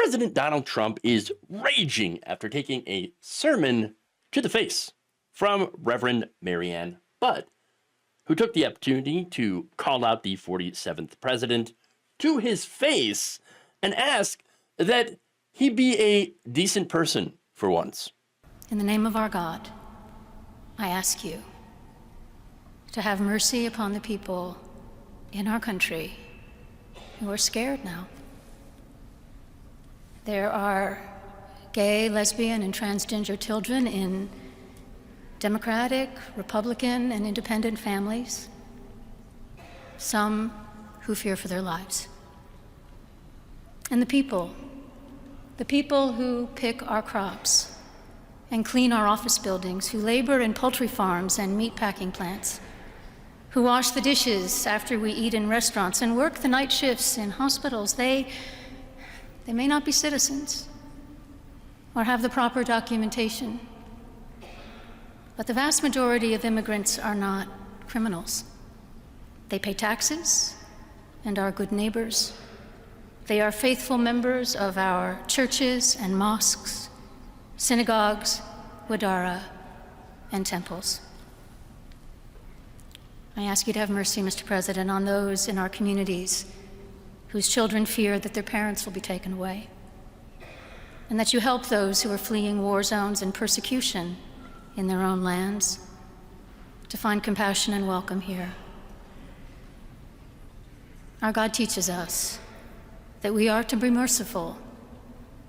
President Donald Trump is raging after taking a sermon to the face from Reverend Marianne Budd, who took the opportunity to call out the 47th president to his face and ask that he be a decent person for once. In the name of our God, I ask you to have mercy upon the people in our country who are scared now. There are gay, lesbian, and transgender children in Democratic, Republican, and independent families, some who fear for their lives. And the people who pick our crops and clean our office buildings, who labor in poultry farms and meat packing plants, who wash the dishes after we eat in restaurants and work the night shifts in hospitals, they may not be citizens or have the proper documentation, but the vast majority of immigrants are not criminals. They pay taxes and are good neighbors. They are faithful members of our churches and mosques, synagogues, wadara, and temples. I ask you to have mercy, Mr. President, on those in our communities whose children fear that their parents will be taken away, and that you help those who are fleeing war zones and persecution in their own lands to find compassion and welcome here. Our God teaches us that we are to be merciful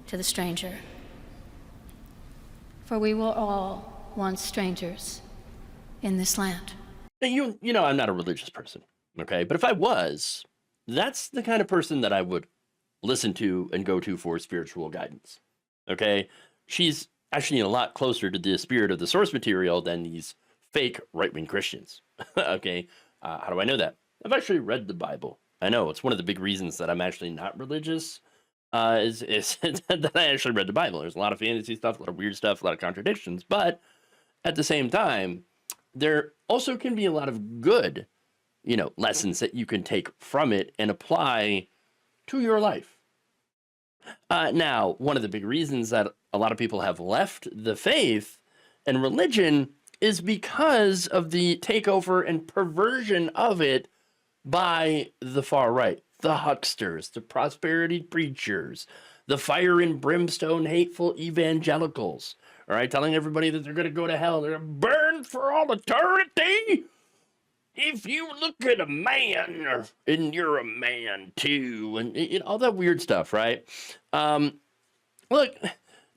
to the stranger, for we were all once strangers in this land. You know, I'm not a religious person, okay? But if I was, that's the kind of person that I would listen to and go to for spiritual guidance, okay? She's actually a lot closer to the spirit of the source material than these fake right-wing Christians, okay? How do I know that? I've actually read the Bible. I know it's one of the big reasons that I'm actually not religious is that I actually read the Bible. There's a lot of fantasy stuff, a lot of weird stuff, a lot of contradictions, but at the same time, there also can be a lot of good, lessons that you can take from it and apply to your life. Now, one of the big reasons that a lot of people have left the faith and religion is because of the takeover and perversion of it by the far right, the hucksters, the prosperity preachers, the fire and brimstone hateful evangelicals, all right, telling everybody that they're going to go to hell, they're going to burn for all eternity. If you look at a man, and you're a man too, and all that weird stuff, right? Look,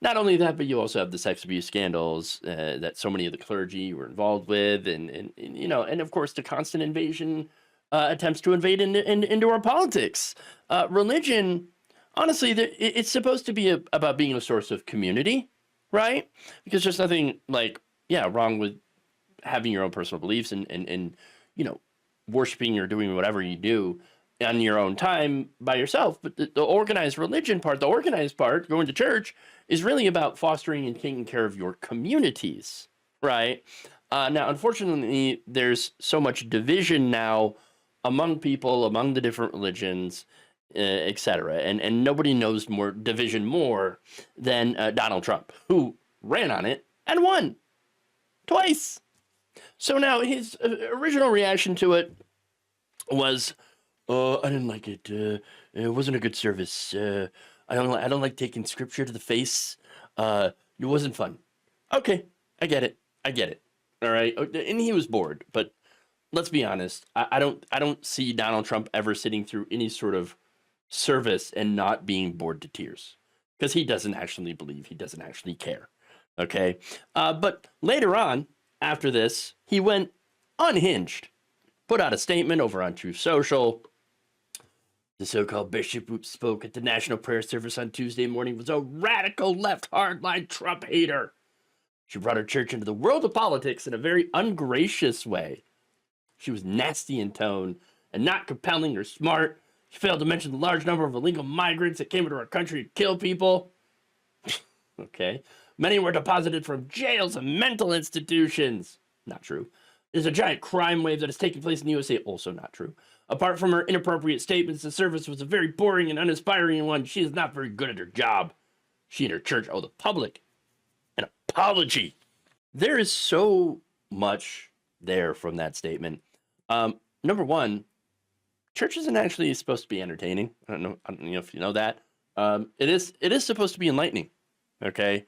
not only that, but you also have the sex abuse scandals that so many of the clergy were involved with, and of course the constant invasion attempts to invade into our politics. Religion, honestly, it's supposed to be about being a source of community, right? Because there's nothing wrong with having your own personal beliefs and worshiping or doing whatever you do on your own time by yourself. But the organized religion part, the organized part, going to church, is really about fostering and taking care of your communities, right? Now, unfortunately, there's so much division now among people, among the different religions, etc. And nobody knows more division more than Donald Trump, who ran on it and won twice. So now his original reaction to it was, I didn't like it. It wasn't a good service. I don't like taking scripture to the face. It wasn't fun. Okay, I get it. All right, and he was bored. But let's be honest. I don't see Donald Trump ever sitting through any sort of service and not being bored to tears, because he doesn't actually believe. He doesn't actually care. Okay, but later on, after this, he went unhinged, put out a statement over on Truth Social. The so-called bishop who spoke at the National Prayer Service on Tuesday morning was a radical left hardline Trump hater. She brought her church into the world of politics in a very ungracious way. She was nasty in tone and not compelling or smart. She failed to mention the large number of illegal migrants that came into our country to kill people. Okay. Many were deposited from jails and mental institutions. Not true. There's a giant crime wave that is taking place in the USA. Also not true. Apart from her inappropriate statements, the service was a very boring and uninspiring one. She is not very good at her job. She and her church owe the public an apology. There is so much there from that statement. Number one, church isn't actually supposed to be entertaining. I don't know if you know that. It is supposed to be enlightening. Okay,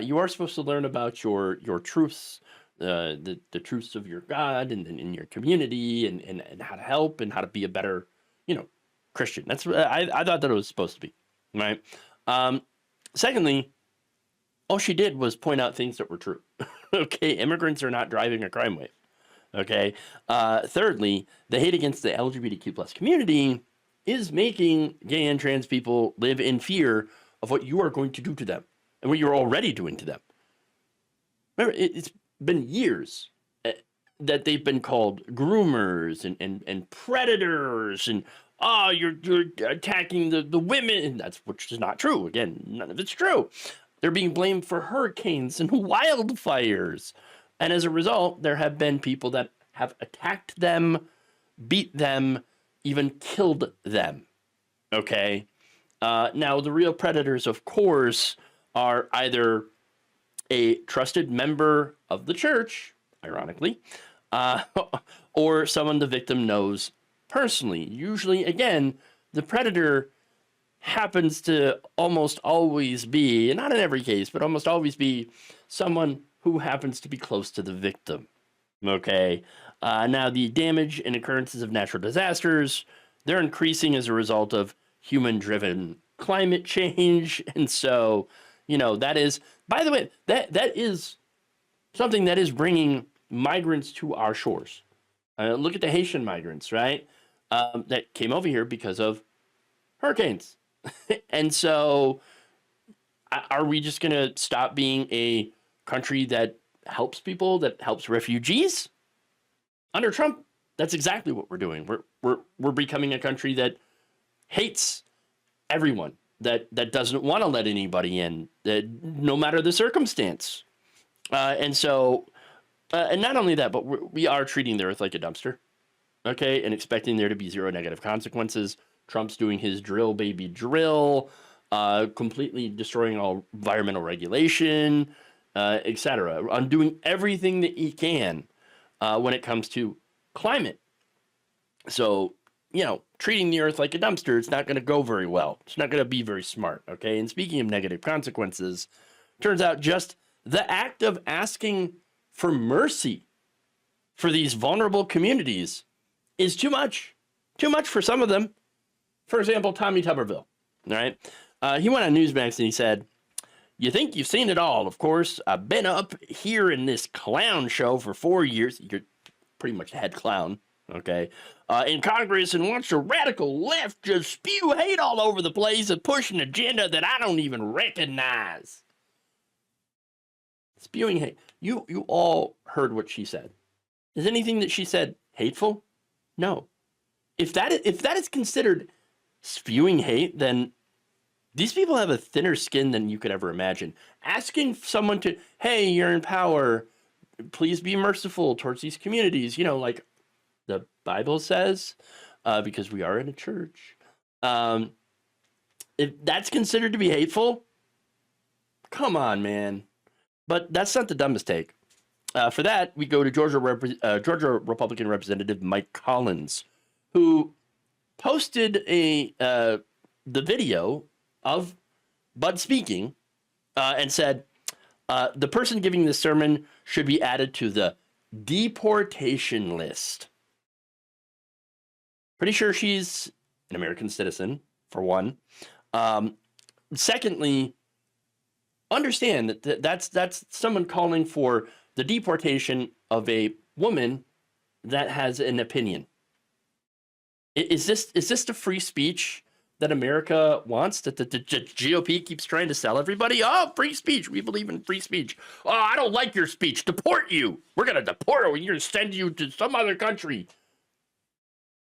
you are supposed to learn about your truths, the truths of your God and in your community, and how to help and how to be a better, Christian. That's what I thought that it was supposed to be, right? Secondly, all she did was point out things that were true. Okay, immigrants are not driving a crime wave. Okay. Thirdly, the hate against the LGBTQ plus community is making gay and trans people live in fear of what you are going to do to them and what you're already doing to them. Remember, it's been years that they've been called groomers and predators and you're attacking the women, and that's which is not true. Again, none of it's true. They're being blamed for hurricanes and wildfires. And as a result, there have been people that have attacked them, beat them, even killed them. Okay? Now, the real predators, of course, are either a trusted member of the church, ironically, or someone the victim knows personally. Usually, again, the predator happens to almost always be, and not in every case, but almost always be someone who happens to be close to the victim. Okay. Now, the damage and occurrences of natural disasters, they're increasing as a result of human-driven climate change. And so, that is, by the way, that is something that is bringing migrants to our shores. Look at the Haitian migrants, right? That came over here because of hurricanes. And so, are we just going to stop being a country that helps people, that helps refugees? Under Trump, that's exactly what we're doing. We're becoming a country that hates everyone, that doesn't want to let anybody in, that no matter the circumstance. And so, and not only that, but we are treating the earth like a dumpster, okay, and expecting there to be zero negative consequences. Trump's doing his drill, baby, drill, completely destroying all environmental regulation, etc. Undoing everything that he can when it comes to climate. So, treating the earth like a dumpster, it's not going to go very well. It's not going to be very smart, okay? And speaking of negative consequences, turns out just the act of asking for mercy for these vulnerable communities is too much. Too much for some of them. For example, Tommy Tuberville, all right? He went on Newsmax and he said, "You think you've seen it all. Of course, I've been up here in this clown show for 4 years." You're pretty much the head clown, okay? In Congress, and watch the radical left just spew hate all over the place and push an agenda that I don't even recognize. Spewing hate. You all heard what she said. Is anything that she said hateful? No. If that is considered spewing hate, then these people have a thinner skin than you could ever imagine. Asking someone to, hey, you're in power, please be merciful towards these communities, like the Bible says, because we are in a church. If that's considered to be hateful, come on, man. But that's not the dumbest take. For that, we go to Georgia Republican Representative Mike Collins, who posted the video of Bud speaking and said, the person giving this sermon should be added to the deportation list. Pretty sure she's an American citizen, for one. Secondly, understand that that's someone calling for the deportation of a woman that has an opinion. Is this the free speech that America wants, that the GOP keeps trying to sell everybody? Oh, free speech. We believe in free speech. Oh, I don't like your speech. Deport you. We're going to deport her. We're going to send you to some other country.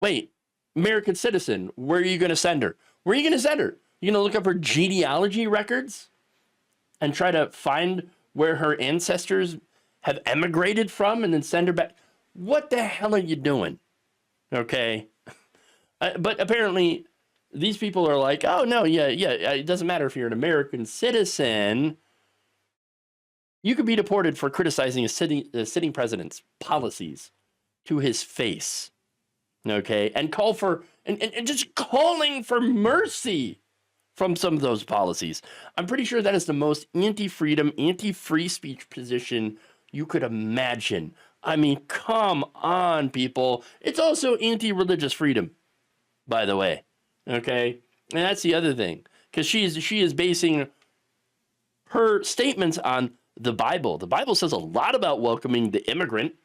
Wait, American citizen, where are you going to send her? Where are you going to send her? You going to look up her genealogy records and try to find where her ancestors have emigrated from and then send her back? What the hell are you doing? Okay. But apparently, these people are like, oh, no, yeah, it doesn't matter if you're an American citizen. You could be deported for criticizing a sitting president's policies to his face. Okay, and call for and just calling for mercy from some of those policies. I'm pretty sure that is the most anti-freedom, anti-free speech position you could imagine. I mean, come on, people. It's also anti-religious freedom, by the way. Okay, and that's the other thing, because she is basing her statements on the Bible. The Bible says a lot about welcoming the immigrant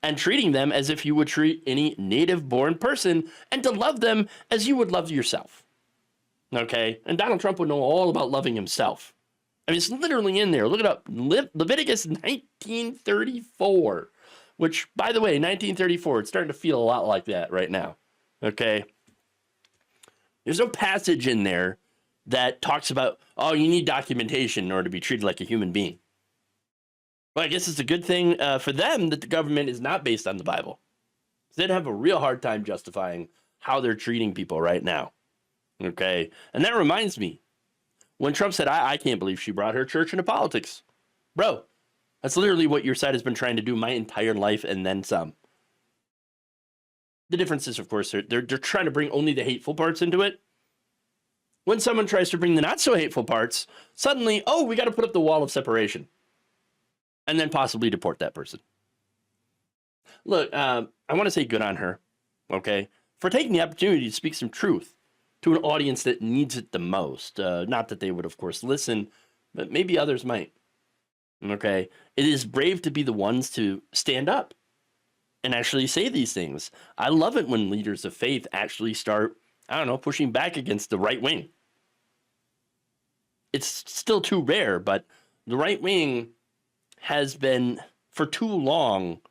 and treating them as if you would treat any native-born person, and to love them as you would love yourself. Okay? And Donald Trump would know all about loving himself. I mean, it's literally in there. Look it up. Leviticus 1934, which, by the way, 1934, it's starting to feel a lot like that right now. Okay? There's no passage in there that talks about, oh, you need documentation in order to be treated like a human being. Well, I guess it's a good thing for them that the government is not based on the Bible. They'd have a real hard time justifying how they're treating people right now. Okay? And that reminds me, when Trump said, I can't believe she brought her church into politics. Bro, that's literally what your side has been trying to do my entire life and then some. The difference is, of course, they're trying to bring only the hateful parts into it. When someone tries to bring the not so hateful parts, suddenly, oh, we got to put up the wall of separation. And then possibly deport that person. Look, I want to say good on her, okay, for taking the opportunity to speak some truth to an audience that needs it the most. Not that they would, of course, listen, but maybe others might. Okay, it is brave to be the ones to stand up and actually say these things. I love it when leaders of faith actually start, I don't know, pushing back against the right wing. It's still too rare, but the right wing has been, for too long,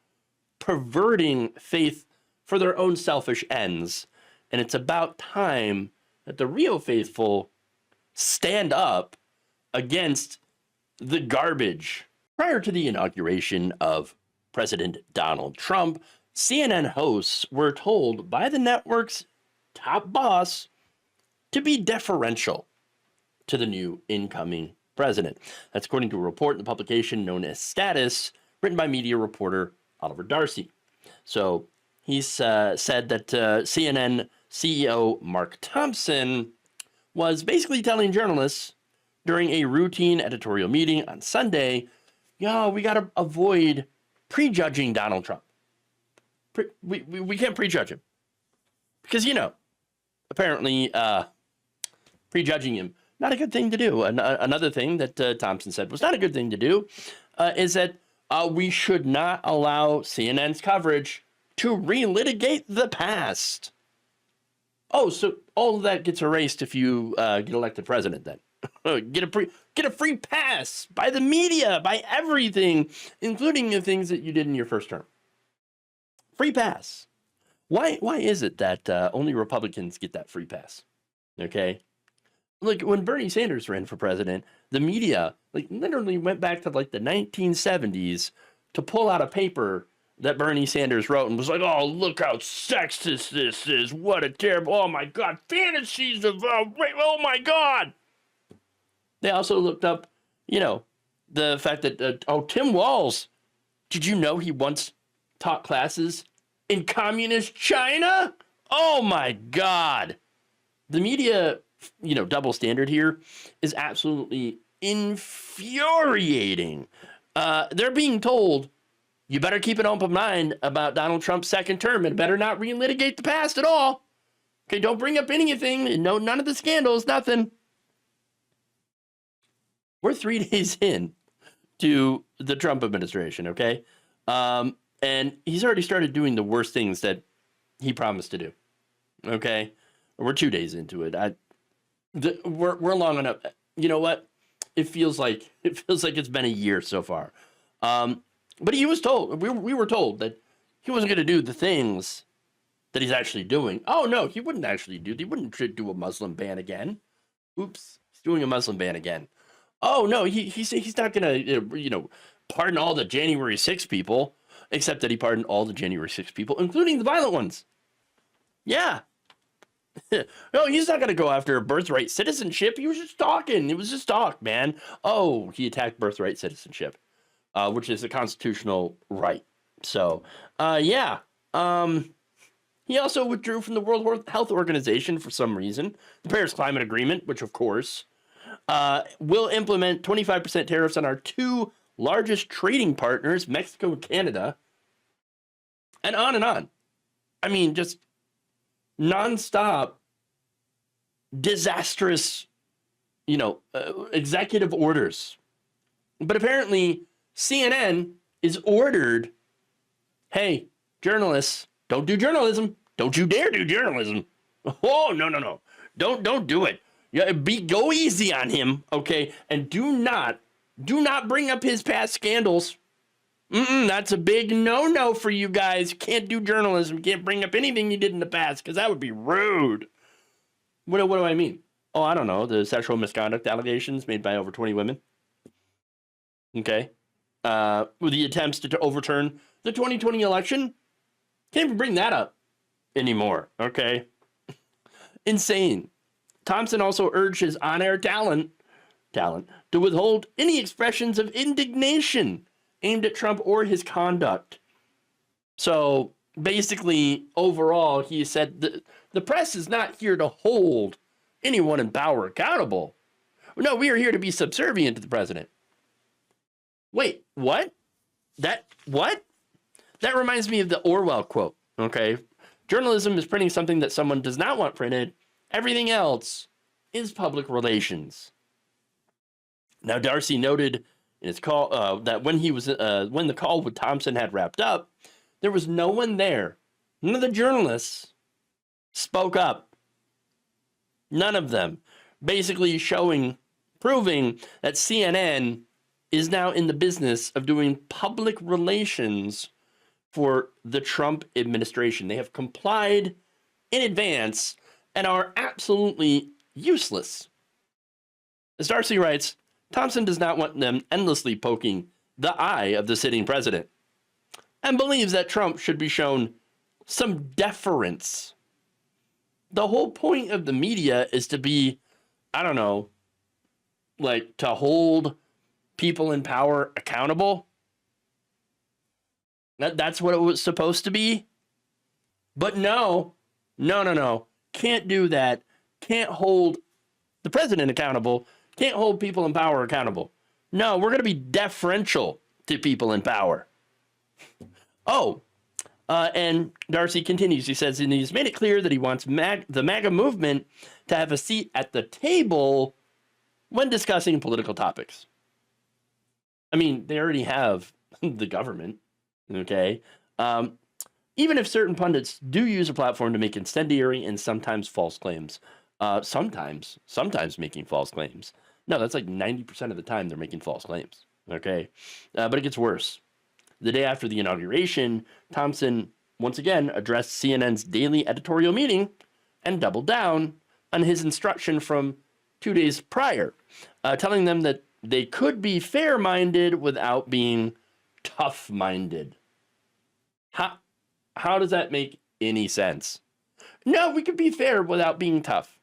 perverting faith for their own selfish ends. And it's about time that the real faithful stand up against the garbage. Prior to the inauguration of President Donald Trump, CNN hosts were told by the network's top boss to be deferential to the new incoming president. That's according to a report in the publication known as Status, written by media reporter Oliver Darcy. So he's said that CNN CEO Mark Thompson was basically telling journalists during a routine editorial meeting on Sunday, yo, we got to avoid prejudging Donald Trump. We can't prejudge him. Because, you know, apparently prejudging him, not a good thing to do. Another thing that Thompson said was not a good thing to do is that we should not allow CNN's coverage to relitigate the past. Oh, so all of that gets erased if you get elected president then. Get a free pass by the media, by everything, including the things that you did in your first term. Free pass. Why is it that only Republicans get that free pass? Okay? Look, when Bernie Sanders ran for president, the media literally went back to the 1970s to pull out a paper that Bernie Sanders wrote and was like, oh, look how sexist this is. What a terrible, oh my God, fantasies of, oh my God. They also looked up, you know, the fact that, Tim Walz, did you know he once taught classes in communist China? Oh my God. The media, you know, double standard here is absolutely infuriating. They're being told, you better keep an open mind about Donald Trump's second term and better not relitigate the past at all. Okay, don't bring up anything. No, none of the scandals, nothing. We're 3 days in to the Trump administration, okay? And he's already started doing the worst things that he promised to do, okay? We're 2 days into it. We're long enough. You know what? It feels like it's been a year so far. But he was told, we were told that he wasn't going to do the things that he's actually doing. Oh, no, he wouldn't he wouldn't do a Muslim ban again. Oops, he's doing a Muslim ban again. Oh, no, he's not going to, you know, pardon all the January 6 people, except that he pardoned all the January 6 people, including the violent ones. Yeah. No, he's not going to go after birthright citizenship. He was just talking. It was just talk, man. Oh, he attacked birthright citizenship, which is a constitutional right. So, yeah. He also withdrew from the World Health Organization for some reason. The Paris Climate Agreement, which of course will implement 25% tariffs on our two largest trading partners, Mexico and Canada, and on and on. I mean, just nonstop, disastrous, executive orders. But apparently, CNN is ordered, hey, journalists, don't do journalism. Don't you dare do journalism. Oh, no. Don't do it. Yeah, go easy on him, okay? And do not bring up his past scandals. That's a big no for you guys. You can't do journalism. You can't bring up anything you did in the past because that would be rude. What do I mean? Oh, I don't know. The sexual misconduct allegations made by over 20 women. Okay. With the attempts to overturn the 2020 election. Can't even bring that up anymore. Okay. Insane. Thompson also urged his on-air talent to withhold any expressions of indignation aimed at Trump or his conduct. So basically, overall, he said the press is not here to hold anyone in power accountable. No, we are here to be subservient to the president. Wait, what? What? That reminds me of the Orwell quote, okay? Journalism is printing something that someone does not want printed. Everything else is public relations. Now, Darcy noted in his call that when the call with Thompson had wrapped up, there was no one there. None of the journalists spoke up. None of them. Basically proving that CNN is now in the business of doing public relations for the Trump administration. They have complied in advance and are absolutely useless. As Darcy writes, Thompson does not want them endlessly poking the eye of the sitting president and believes that Trump should be shown some deference. The whole point of the media is to be, I don't know, like to hold people in power accountable. That's what it was supposed to be. But no. Can't do that. Can't hold the president accountable. Can't hold people in power accountable. No, we're going to be deferential to people in power. And Darcy continues. He says, and he's made it clear that he wants the MAGA movement to have a seat at the table when discussing political topics. I mean, they already have the government, okay? Even if certain pundits do use a platform to make incendiary and sometimes false claims. Sometimes making false claims. No, that's like 90% of the time they're making false claims, okay? But it gets worse. The day after the inauguration, Thompson once again addressed CNN's daily editorial meeting and doubled down on his instruction from 2 days prior, telling them that they could be fair-minded without being tough-minded. How does that make any sense? No, we could be fair without being tough.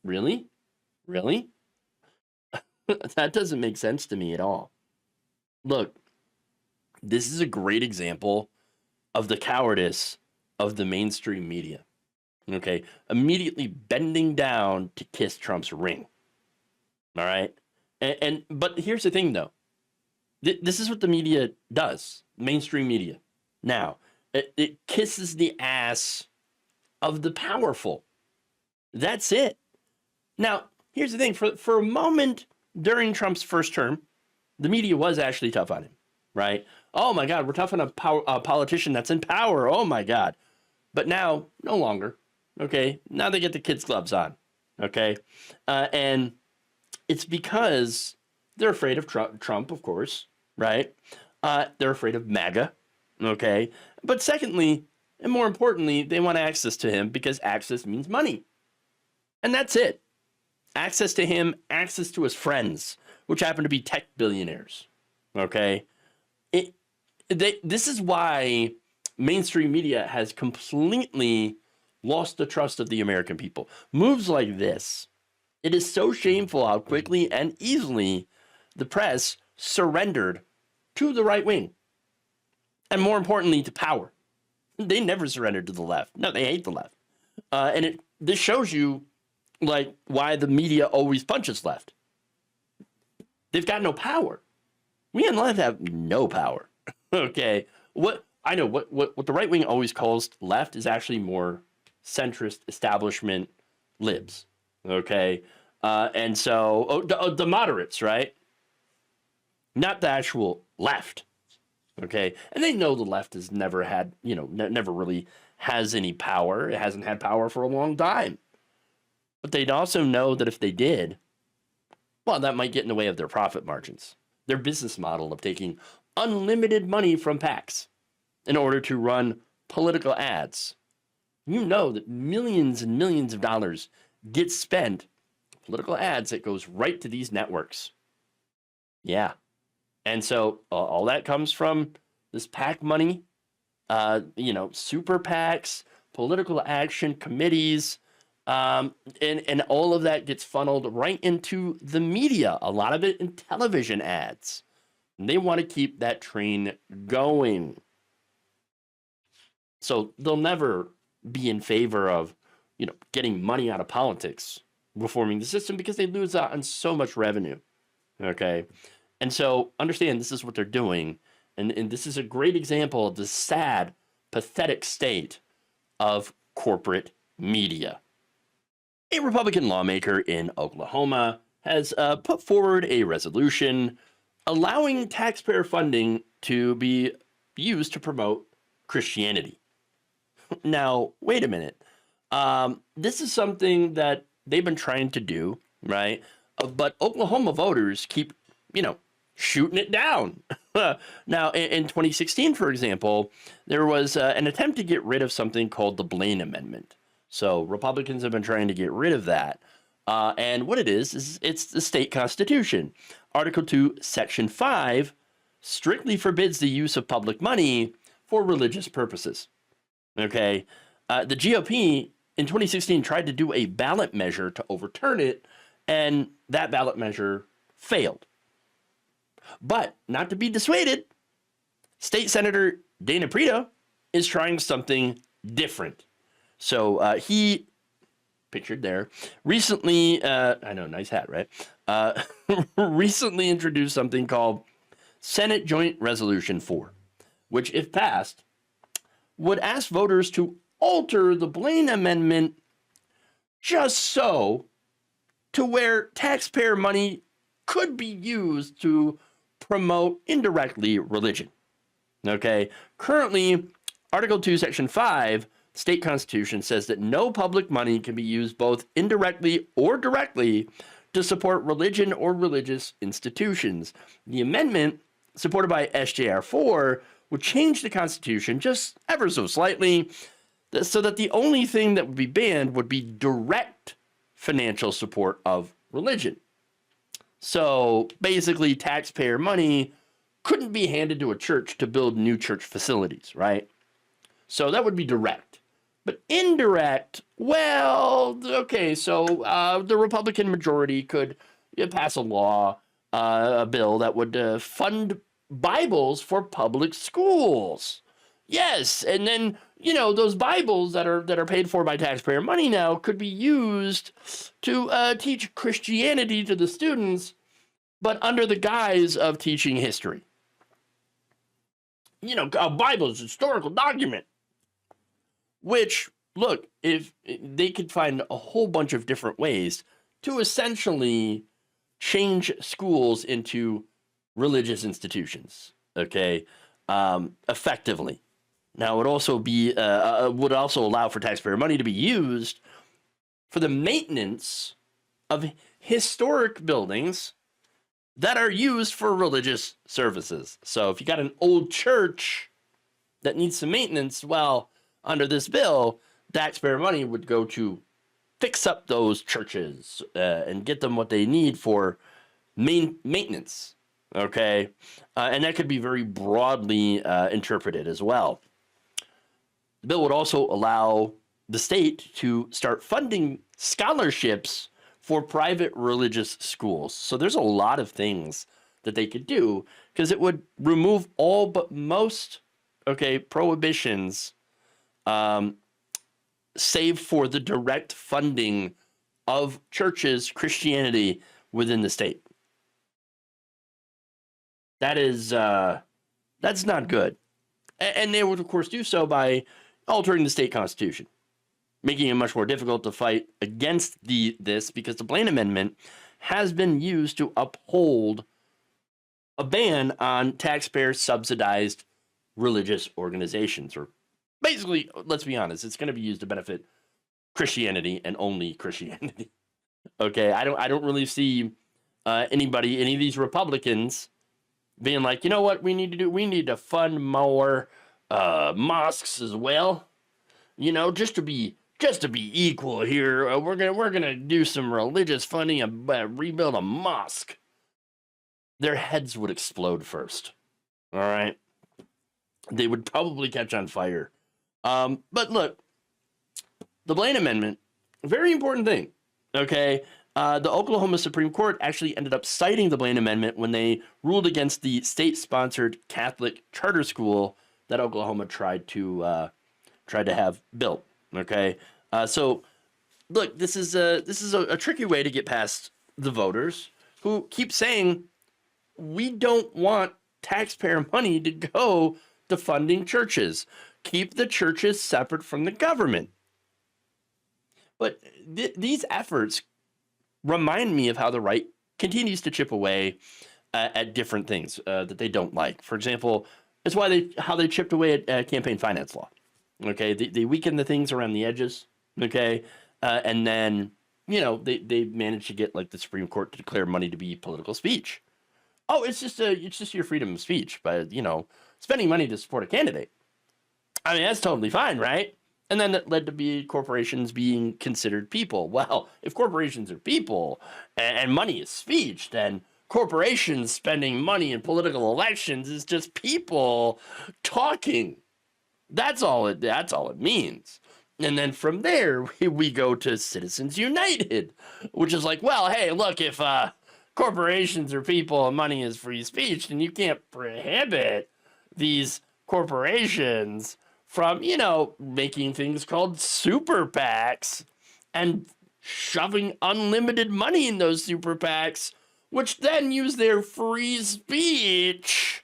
Really? That doesn't make sense to me at all. Look, this is a great example of the cowardice of the mainstream media. Okay, immediately bending down to kiss Trump's ring. All right, but here's the thing, though. This is what the media does. Mainstream media. Now, it kisses the ass of the powerful. That's it. Now, here's the thing. For a moment during Trump's first term, the media was actually tough on him, right? Oh my God, we're tough on a politician that's in power. Oh my God. But now, no longer. Okay, now they get the kids' gloves on. Okay, and it's because they're afraid of Trump, of course, right? They're afraid of MAGA. Okay, but secondly, and more importantly, they want access to him because access means money, and that's it. Access to him, access to his friends, which happen to be tech billionaires. Okay, this is why mainstream media has completely lost the trust of the American people. Moves like this, it is so shameful how quickly and easily the press surrendered to the right wing. And more importantly, to power. They never surrendered to the left. No, they hate the left. And this shows you like why the media always punches left. They've got no power. We on the left have no power. Okay. What the right wing always calls left is actually more centrist establishment libs. Okay. And so the moderates, right? Not the actual left. Okay. And they know the left has never had, never really has any power. It hasn't had power for a long time. But they'd also know that if they did, well, that might get in the way of their profit margins. Their business model of taking unlimited money from PACs in order to run political ads. You know that millions and millions of dollars get spent political ads that goes right to these networks. Yeah. And so all that comes from this PAC money, super PACs, political action committees, and all of that gets funneled right into the media, a lot of it in television ads. And they want to keep that train going. So they'll never be in favor of, getting money out of politics, reforming the system, because they lose out on so much revenue. Okay. And so understand this is what they're doing. And this is a great example of the sad, pathetic state of corporate media. A Republican lawmaker in Oklahoma has put forward a resolution allowing taxpayer funding to be used to promote Christianity. Now, wait a minute. This is something that they've been trying to do, right? But Oklahoma voters keep, shooting it down. Now, in 2016, for example, there was an attempt to get rid of something called the Blaine Amendment. So Republicans have been trying to get rid of that. And what it is it's the state constitution. Article 2, Section 5 strictly forbids the use of public money for religious purposes. Okay. The GOP in 2016 tried to do a ballot measure to overturn it, and that ballot measure failed. But not to be dissuaded, State Senator Dana Prito is trying something different. So he, pictured there, recently, I know, nice hat, right? Recently introduced something called Senate Joint Resolution 4, which, if passed, would ask voters to alter the Blaine Amendment just so to where taxpayer money could be used to promote indirectly religion. Okay, currently, Article 2, Section 5, state constitution says that no public money can be used both indirectly or directly to support religion or religious institutions. The amendment, supported by SJR 4, would change the Constitution just ever so slightly so that the only thing that would be banned would be direct financial support of religion. So basically, taxpayer money couldn't be handed to a church to build new church facilities, right? So that would be direct. But indirect, well, okay, so the Republican majority could pass a law, a bill that would fund Bibles for public schools. Yes, and then, those Bibles that are paid for by taxpayer money now could be used to teach Christianity to the students, but under the guise of teaching history. A Bible is a historical document. Which, look, if they could find a whole bunch of different ways to essentially change schools into religious institutions, okay, effectively. Now, it would also allow for taxpayer money to be used for the maintenance of historic buildings that are used for religious services. So if you got an old church that needs some maintenance, well, under this bill, taxpayer money would go to fix up those churches and get them what they need for maintenance, okay? And that could be very broadly interpreted as well. The bill would also allow the state to start funding scholarships for private religious schools. So there's a lot of things that they could do, because it would remove all but most, prohibitions, save for the direct funding of churches, Christianity within the state. That is, that's not good. And they would, of course, do so by altering the state constitution, making it much more difficult to fight against this, because the Blaine Amendment has been used to uphold a ban on taxpayer-subsidized religious organizations. Or basically, let's be honest, it's going to be used to benefit Christianity and only Christianity. Okay, I don't really see any of these Republicans being like, you know what we need to fund more mosques as well. Just to be equal here, we're gonna do some religious funding and rebuild a mosque. Their heads would explode first. All right, they would probably catch on fire. But look, the Blaine Amendment, a very important thing. Okay, the Oklahoma Supreme Court actually ended up citing the Blaine Amendment when they ruled against the state-sponsored Catholic charter school that Oklahoma tried to have built. Okay, so look, this is a tricky way to get past the voters who keep saying we don't want taxpayer money to go to funding churches. Keep the churches separate from the government. But these efforts remind me of how the right continues to chip away at different things that they don't like. For example, it's how they chipped away at campaign finance law. Okay, they weaken the things around the edges. Okay, and then they managed to get like the Supreme Court to declare money to be political speech. Oh, it's just your freedom of speech, but spending money to support a candidate. I mean, that's totally fine, right? And then that led to corporations being considered people. Well, if corporations are people and money is speech, then corporations spending money in political elections is just people talking. That's all it means. And then from there, we go to Citizens United, which is like, well, hey, look, if corporations are people and money is free speech, then you can't prohibit these corporations from, making things called super PACs and shoving unlimited money in those super PACs, which then use their free speech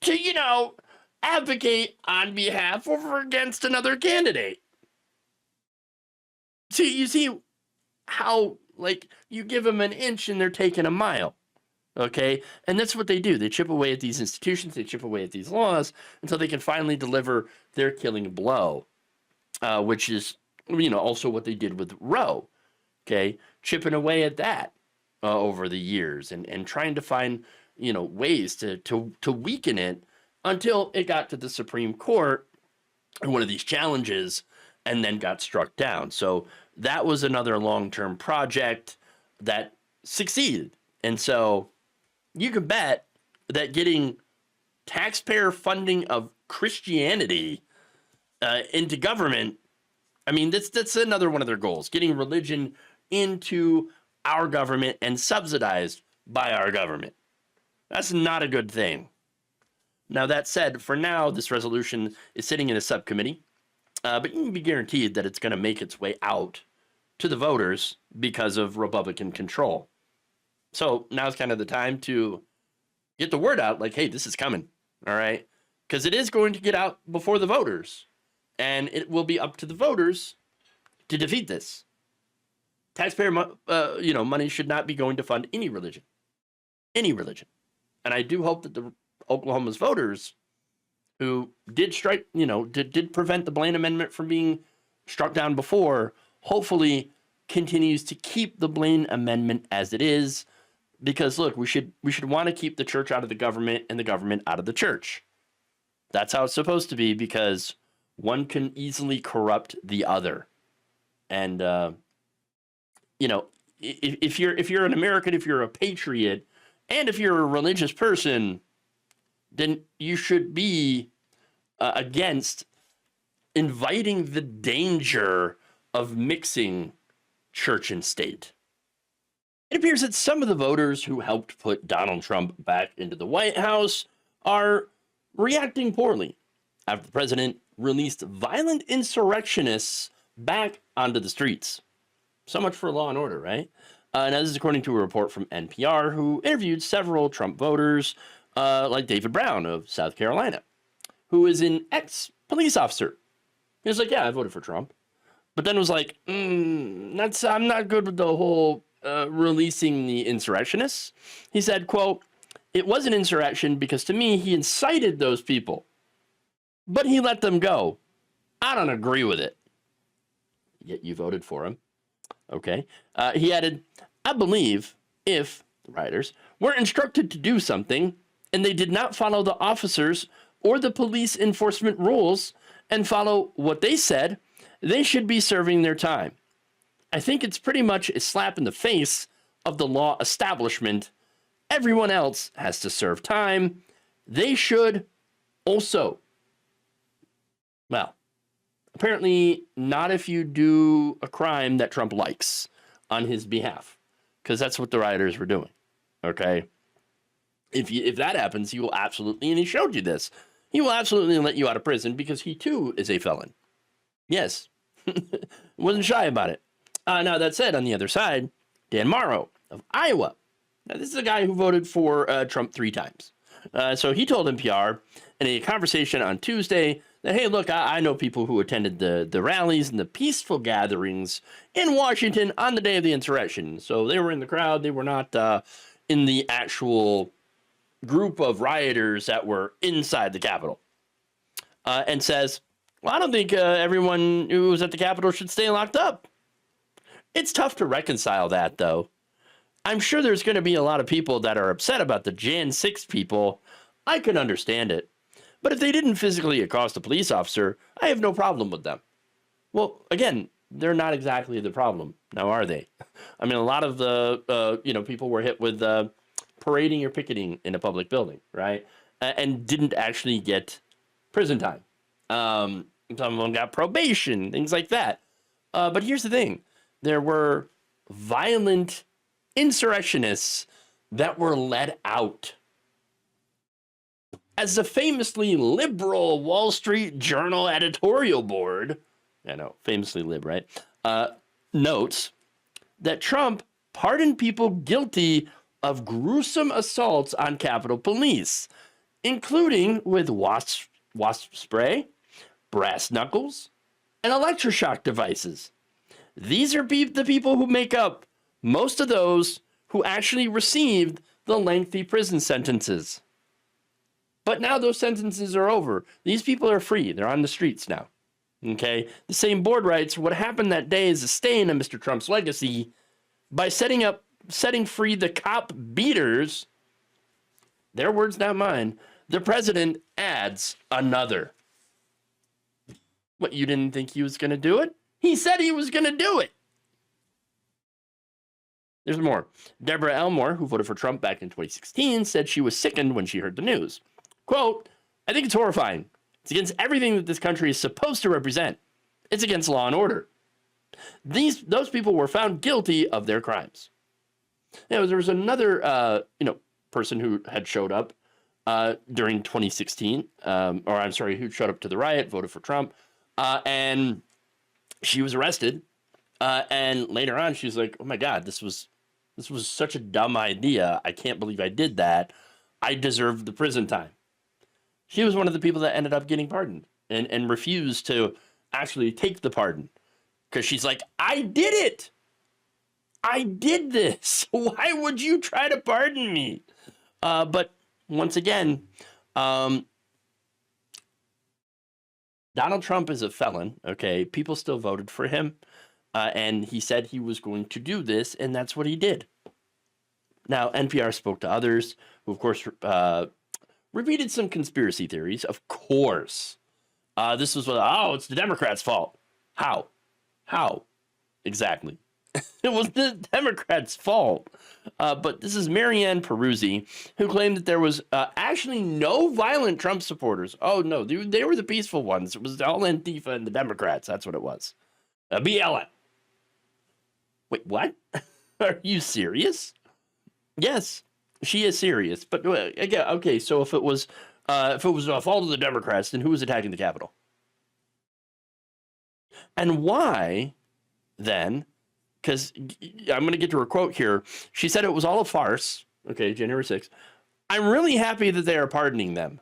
to, advocate on behalf of or against another candidate. So you see how, you give them an inch and they're taking a mile. Okay, and that's what they do. They chip away at these institutions, they chip away at these laws until they can finally deliver their killing blow, which is, also what they did with Roe. Okay, chipping away at that over the years and trying to find, ways to weaken it until it got to the Supreme Court and one of these challenges and then got struck down. So that was another long-term project that succeeded. And so you can bet that getting taxpayer funding of Christianity into government, I mean, that's another one of their goals, getting religion into our government and subsidized by our government. That's not a good thing. Now, that said, for now, this resolution is sitting in a subcommittee, but you can be guaranteed that it's going to make its way out to the voters because of Republican control. So now's kind of the time to get the word out, like, hey, this is coming, all right? Because it is going to get out before the voters, and it will be up to the voters to defeat this. Taxpayer, money should not be going to fund any religion, and I do hope that the Oklahoma's voters, who did strike, did prevent the Blaine Amendment from being struck down before, hopefully continues to keep the Blaine Amendment as it is. Because look, we should want to keep the church out of the government and the government out of the church. That's how it's supposed to be, because one can easily corrupt the other. And if you're an American, if you're a patriot, and if you're a religious person, then you should be against inviting the danger of mixing church and state. It appears that some of the voters who helped put Donald Trump back into the White House are reacting poorly after the president released violent insurrectionists back onto the streets. So much for law and order, right? And this is according to a report from NPR, who interviewed several Trump voters, like David Brown of South Carolina, who is an ex-police officer. He was like, yeah, I voted for Trump. But then was like, I'm not good with the whole releasing the insurrectionists. He said, quote, "It was an insurrection because to me, he incited those people. But he let them go. I don't agree with it." Yet you voted for him. Okay. He added, "I believe if the rioters were instructed to do something and they did not follow the officers or the police enforcement rules and follow what they said, they should be serving their time. I think it's pretty much a slap in the face of the law establishment. Everyone else has to serve time. They should also." Well, apparently not if you do a crime that Trump likes on his behalf, because that's what the rioters were doing. Okay. If that happens, he will absolutely, and he showed you this, he will absolutely let you out of prison because he too is a felon. Yes. Wasn't shy about it. Now that said, on the other side, Dan Morrow of Iowa. Now this is a guy who voted for Trump 3 times. So he told NPR in a conversation on Tuesday that, hey, look, I know people who attended the rallies and the peaceful gatherings in Washington on the day of the insurrection. So they were in the crowd. They were not in the actual group of rioters that were inside the Capitol. And says, well, I don't think everyone who was at the Capitol should stay locked up. It's tough to reconcile that, though. I'm sure there's going to be a lot of people that are upset about the Jan 6 people. I can understand it. But if they didn't physically accost a police officer, I have no problem with them. Well, again, they're not exactly the problem. Now, are they? I mean, a lot of the, people were hit with parading or picketing in a public building, right? And didn't actually get prison time. Some of them got probation, things like that. But here's the thing. There were violent insurrectionists that were let out. As the famously liberal Wall Street Journal editorial board, famously lib, right, notes that Trump pardoned people guilty of gruesome assaults on Capitol Police, including with wasp spray, brass knuckles, and electroshock devices. These are the people who make up most of those who actually received the lengthy prison sentences. But now those sentences are over. These people are free. They're on the streets now. Okay? The same board writes, what happened that day is a stain on Mr. Trump's legacy by setting free the cop beaters. Their words, not mine. The president adds another. What, you didn't think he was going to do it? He said he was going to do it. There's more. Deborah Elmore, who voted for Trump back in 2016, said she was sickened when she heard the news. Quote, I think it's horrifying. It's against everything that this country is supposed to represent. It's against law and order. Those people were found guilty of their crimes. Now, there was another, person who had showed up during 2016, who showed up to the riot, voted for Trump, and she was arrested. And later on, she's like, oh my God, this was such a dumb idea. I can't believe I did that. I deserve the prison time. She was one of the people that ended up getting pardoned and refused to actually take the pardon because she's like, I did it. I did this. Why would you try to pardon me? But once again, Donald Trump is a felon. Okay. People still voted for him. And he said he was going to do this, and that's what he did. Now, NPR spoke to others who, of course, repeated some conspiracy theories. Of course. This was, it's the Democrats' fault. How? Exactly. It was the Democrats' fault. But this is Marianne Peruzzi, who claimed that there was actually no violent Trump supporters. Oh, no, they were the peaceful ones. It was all Antifa and the Democrats. That's what it was. BLM. Wait, what? Are you serious? Yes, she is serious. But again, okay, so if it was a fault of the Democrats, then who was attacking the Capitol? And why, then? Because I'm going to get to her quote here. She said it was all a farce. Okay, January 6th. I'm really happy that they are pardoning them.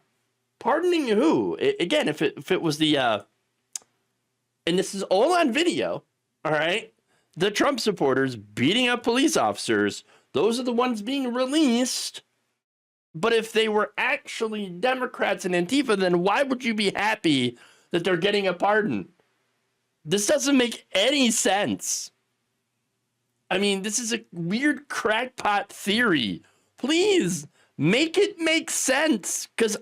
Pardoning who? Again, if it was the, and this is all on video, all right? The Trump supporters beating up police officers, those are the ones being released. But if they were actually Democrats and Antifa, then why would you be happy that they're getting a pardon? This doesn't make any sense. I mean, this is a weird crackpot theory. Please make it make sense, because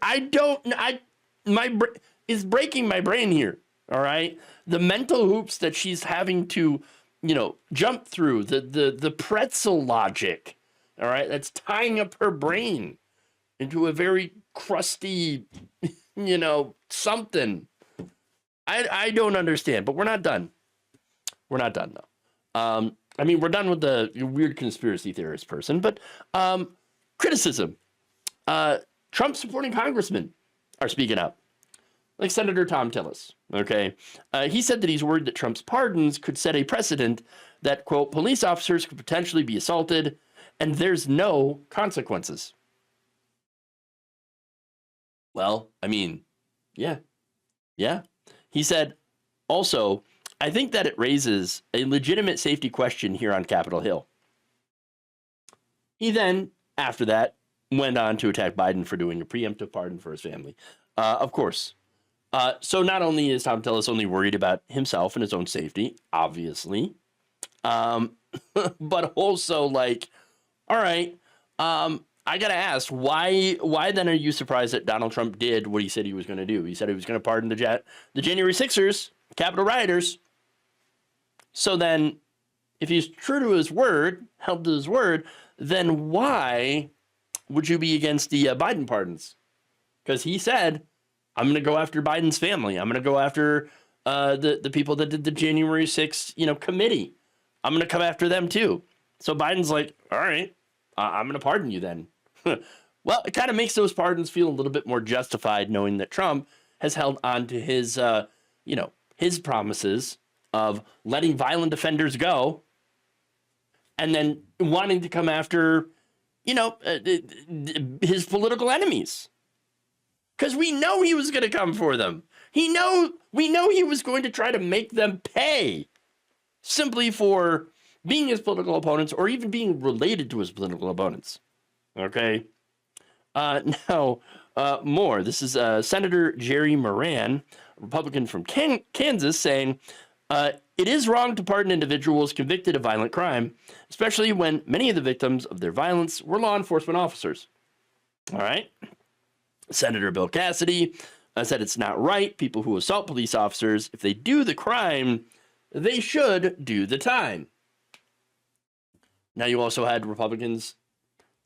is breaking my brain here. All right, the mental hoops that she's having to, jump through, the pretzel logic. All right, that's tying up her brain into a very crusty, something. I don't understand, but we're not done. We're not done though. We're done with the weird conspiracy theorist person, but criticism. Trump supporting congressmen are speaking up, like Senator Tom Tillis. Okay. He said that he's worried that Trump's pardons could set a precedent that, quote, police officers could potentially be assaulted and there's no consequences. Well, yeah. He said, also, I think that it raises a legitimate safety question here on Capitol Hill. He then, after that, went on to attack Biden for doing a preemptive pardon for his family. Of course. So not only is Tom Tillis only worried about himself and his own safety, obviously, but also all right, I got to ask, why then are you surprised that Donald Trump did what he said he was going to do? He said he was going to pardon the January 6ers, Capitol rioters. So then, if he's true to his word, held to his word, then why would you be against the Biden pardons? Because he said, I'm going to go after Biden's family. I'm going to go after the people that did the January 6th, committee. I'm going to come after them too. So Biden's like, all right, I'm going to pardon you then. Well, it kind of makes those pardons feel a little bit more justified, knowing that Trump has held on to his, his promises of letting violent offenders go, and then wanting to come after, his political enemies. Because we know he was going to come for them. We know he was going to try to make them pay simply for being his political opponents or even being related to his political opponents. Okay. Now, more. This is Senator Jerry Moran, Republican from Kansas, saying, it is wrong to pardon individuals convicted of violent crime, especially when many of the victims of their violence were law enforcement officers. All right. Senator Bill Cassidy said it's not right. People who assault police officers, if they do the crime, they should do the time. Now, you also had Republicans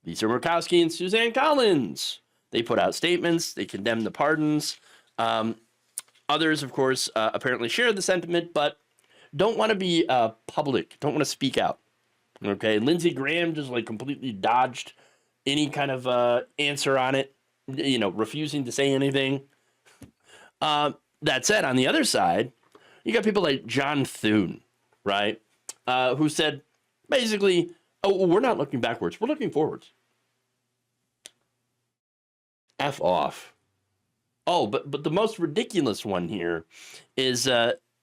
Lisa Murkowski and Suzanne Collins. They put out statements. They condemned the pardons. Others, of course, apparently share the sentiment, but don't want to be public, don't want to speak out. Okay, Lindsey Graham just completely dodged any kind of answer on it, refusing to say anything. That said, on the other side, you got people like John Thune, right, who said basically, oh, we're not looking backwards, we're looking forwards. F off. Oh, but the most ridiculous one here is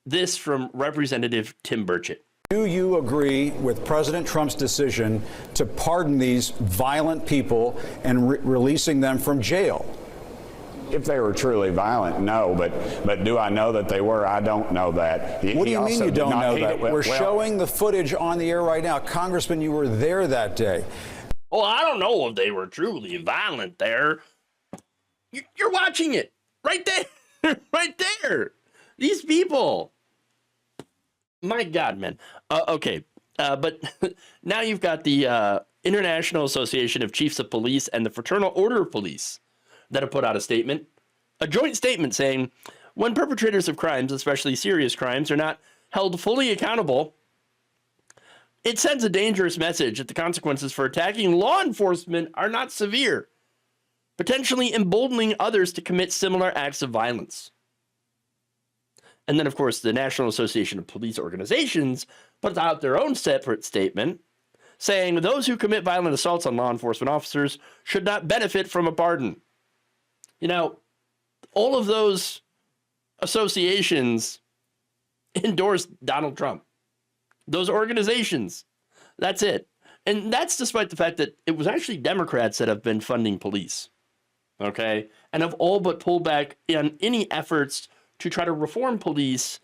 this from Representative Tim Burchett. Do you agree with President Trump's decision to pardon these violent people and releasing them from jail? If they were truly violent, no, but do I know that they were? I don't know that. What do you mean you don't know that? We're showing the footage on the air right now. Congressman, you were there that day. Oh, I don't know if they were truly violent there. You're watching it right there, right there. These people. My God, man. Okay. But now you've got the International Association of Chiefs of Police and the Fraternal Order of Police that have put out a joint statement saying, when perpetrators of crimes, especially serious crimes, are not held fully accountable, it sends a dangerous message that the consequences for attacking law enforcement are not severe, potentially emboldening others to commit similar acts of violence. And then, of course, the National Association of Police Organizations puts out their own separate statement saying those who commit violent assaults on law enforcement officers should not benefit from a pardon. You know, all of those associations endorsed Donald Trump. Those organizations, that's it. And that's despite the fact that it was actually Democrats that have been funding police, okay? And have all but pulled back on any efforts to try to reform police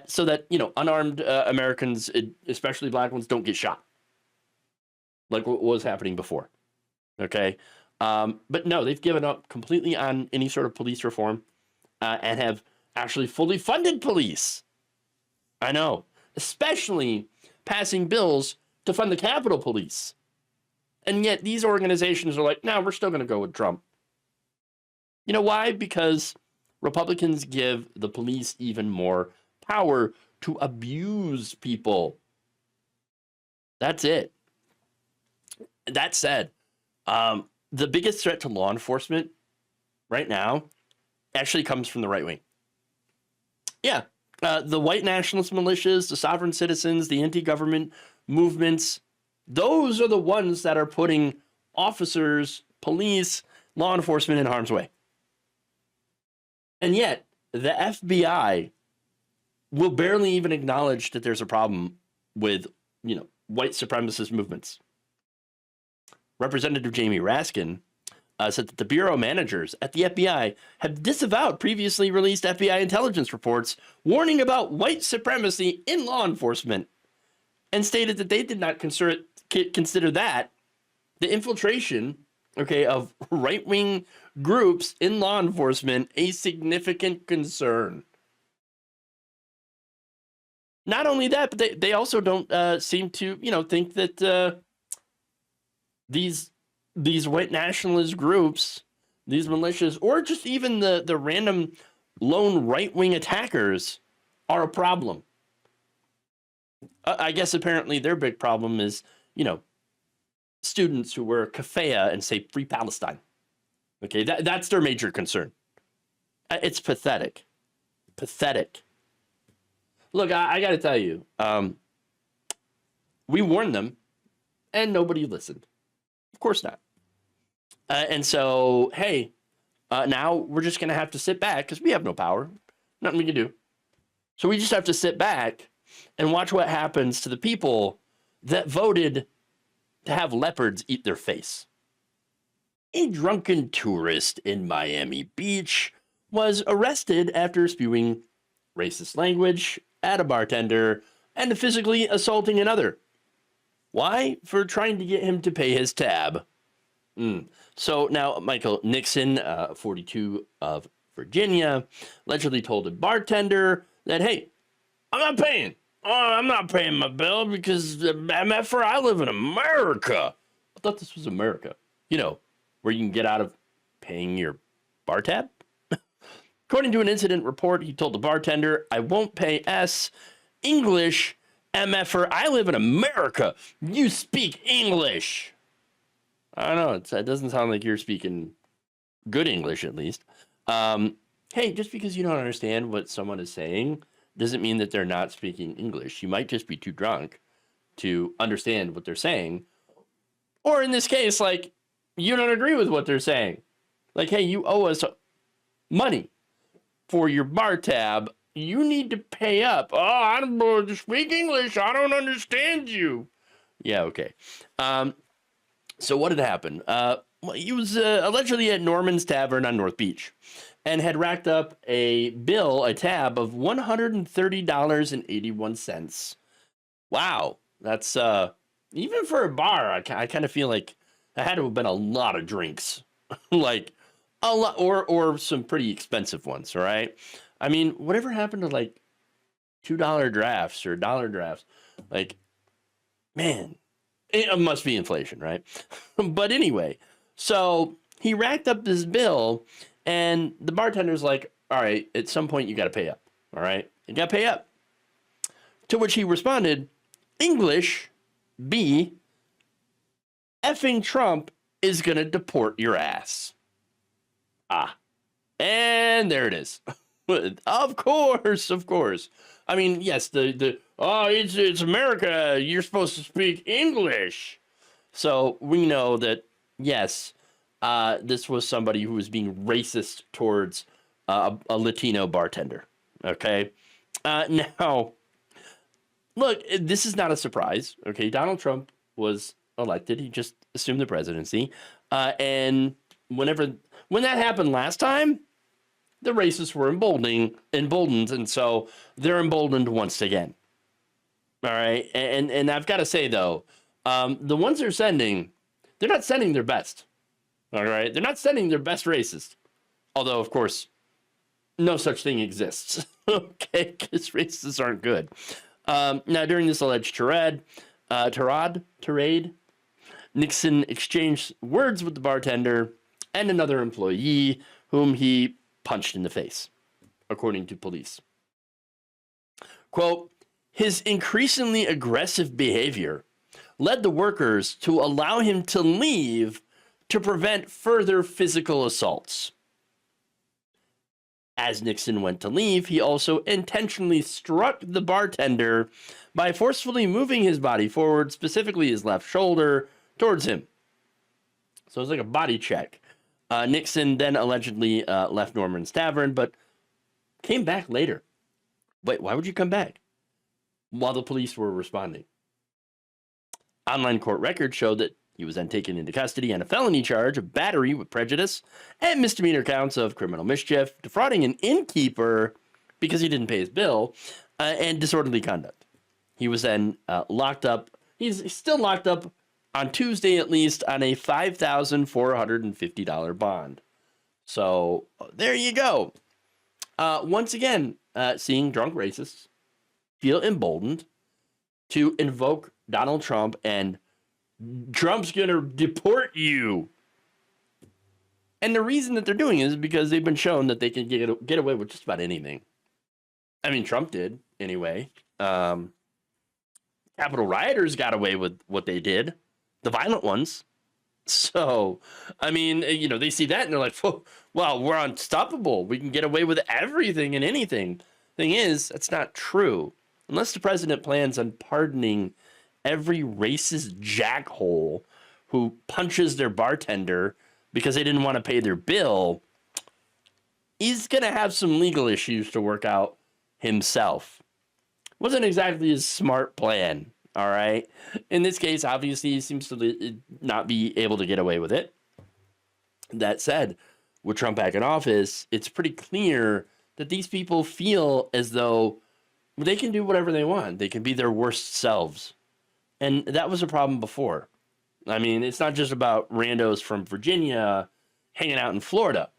so that, you know, unarmed Americans, especially black ones, don't get shot like what was happening before, okay? But no, they've given up completely on any sort of police reform and have actually fully funded police. I know, especially passing bills to fund the Capitol Police. And yet these organizations are like, no, we're still going to go with Trump. You know why? Because Republicans give the police even more power to abuse people. That's it. That said, the biggest threat to law enforcement right now actually comes from the right wing. Yeah, the white nationalist militias, the sovereign citizens, the anti-government movements, those are the ones that are putting officers, police, law enforcement in harm's way. And yet, the FBI will barely even acknowledge that there's a problem with, you know, white supremacist movements. Representative Jamie Raskin said that the bureau managers at the FBI have disavowed previously released FBI intelligence reports warning about white supremacy in law enforcement, and stated that they did not consider that the infiltration, okay, of right-wing groups in law enforcement a significant concern. Not only that, but they also don't seem to, you know, think that these white nationalist groups, these militias, or just even the random lone right-wing attackers are a problem. I guess apparently their big problem is, you know, students who wear keffiyeh and say Free Palestine. Okay, that's their major concern. It's pathetic. Pathetic. Look, I got to tell you, we warned them and nobody listened. Of course not. And so, hey, now we're just going to have to sit back because we have no power. Nothing we can do. So we just have to sit back and watch what happens to the people that voted to have leopards eat their face. A drunken tourist in Miami Beach was arrested after spewing racist language at a bartender and physically assaulting another. Why? For trying to get him to pay his tab. So now Michael Nixon, 42 of Virginia, allegedly told a bartender that, hey, I'm not paying. I'm not paying my bill because MFR, I live in America. I thought this was America. You know, where you can get out of paying your bar tab. According to an incident report, he told the bartender, I won't pay S. English, MFR, I live in America. You speak English. I don't know. It doesn't sound like you're speaking good English, at least. Hey, just because you don't understand what someone is saying doesn't mean that they're not speaking English. You might just be too drunk to understand what they're saying. Or in this case, like, you don't agree with what they're saying. Like, hey, you owe us money for your bar tab. You need to pay up. Oh, I don't speak English. I don't understand you. Yeah, okay. So what had happened? He was allegedly at Norman's Tavern on North Beach and had racked up a tab of $130.81. Wow. That's, even for a bar, I kind of feel like that had to have been a lot of drinks. Like, a lot, or some pretty expensive ones, right? I mean, whatever happened to, like, $2 drafts or $1 drafts? Like, Man, it must be inflation, right? But anyway, so he racked up this bill, and the bartender's like, all right, at some point you got to pay up. All right, you got to pay up. To which he responded, English, B, effing Trump is going to deport your ass. Ah, and there it is. Of course, of course. I mean, yes, it's America. You're supposed to speak English. So we know that, yes, this was somebody who was being racist towards a Latino bartender. Okay. Now, look, this is not a surprise. Okay. Donald Trump was elected. He just assumed the presidency. And when that happened last time, the racists were emboldened, and so they're emboldened once again. All right, and I've got to say though, the ones they're not sending their best. All right, they're not sending their best racists. Although, of course, no such thing exists. Okay, because racists aren't good. Now, during this alleged tirade, Nixon exchanged words with the bartender and another employee whom he punched in the face, according to police. Quote, his increasingly aggressive behavior led the workers to allow him to leave to prevent further physical assaults. As Nixon went to leave, he also intentionally struck the bartender by forcefully moving his body forward, specifically his left shoulder, towards him. So it's like a body check. Nixon then allegedly left Norman's Tavern, but came back later. Wait, why would you come back? While the police were responding. Online court records showed that he was then taken into custody on a felony charge of battery with prejudice and misdemeanor counts of criminal mischief, defrauding an innkeeper because he didn't pay his bill, and disorderly conduct. He was then locked up. He's still locked up on Tuesday, at least, on a $5,450 bond. So there you go. Once again, seeing drunk racists feel emboldened to invoke Donald Trump and Trump's going to deport you. And the reason that they're doing it is because they've been shown that they can get away with just about anything. I mean, Trump did anyway. Capitol rioters got away with what they did. The violent ones. So, I mean, they see that and they're like, well, we're unstoppable. We can get away with everything and anything. Thing is, that's not true. Unless the president plans on pardoning every racist jackhole who punches their bartender because they didn't want to pay their bill, he's going to have some legal issues to work out himself. Wasn't exactly his smart plan. All right. In this case, obviously, he seems to not be able to get away with it. That said, with Trump back in office, it's pretty clear that these people feel as though they can do whatever they want. They can be their worst selves. And that was a problem before. I mean, it's not just about randos from Virginia hanging out in Florida.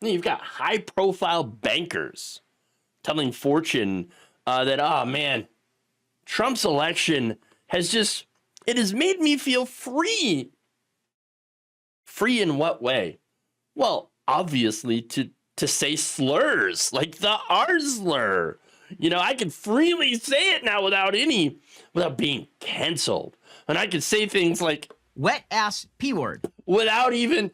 You've got high-profile bankers telling Fortune that, oh, man, Trump's election has made me feel free. Free in what way? Well, obviously to say slurs, like the R slur. I can freely say it now without being canceled. And I can say things like wet ass P word without even,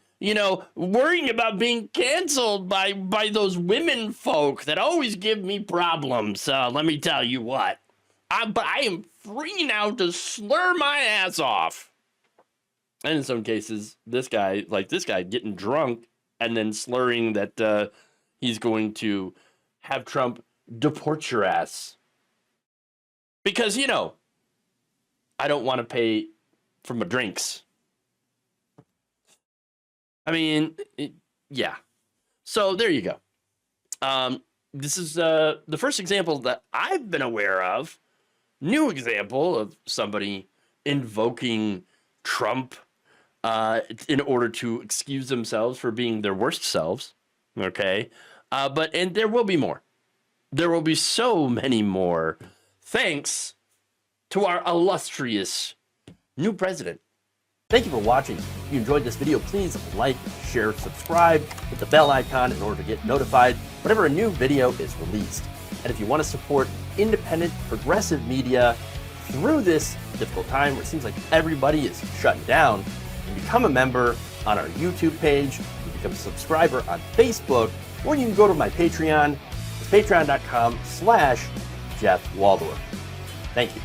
worrying about being canceled by those women folk that always give me problems. Let me tell you what. But I am free now to slur my ass off. And in some cases, this guy getting drunk and then slurring that he's going to have Trump deport your ass. Because, I don't want to pay for my drinks. I mean, yeah. So there you go. This is the first example that I've been aware of. New example of somebody invoking Trump in order to excuse themselves for being their worst selves. Okay. And there will be more. There will be so many more, thanks to our illustrious new president. Thank you for watching. If you enjoyed this video, please like, share, subscribe, hit the bell icon in order to get notified whenever a new video is released. And if you want to support independent, progressive media through this difficult time where it seems like everybody is shutting down, you can become a member on our YouTube page, you can become a subscriber on Facebook, or you can go to my Patreon. It's patreon.com/Jeff Waldorf. Thank you.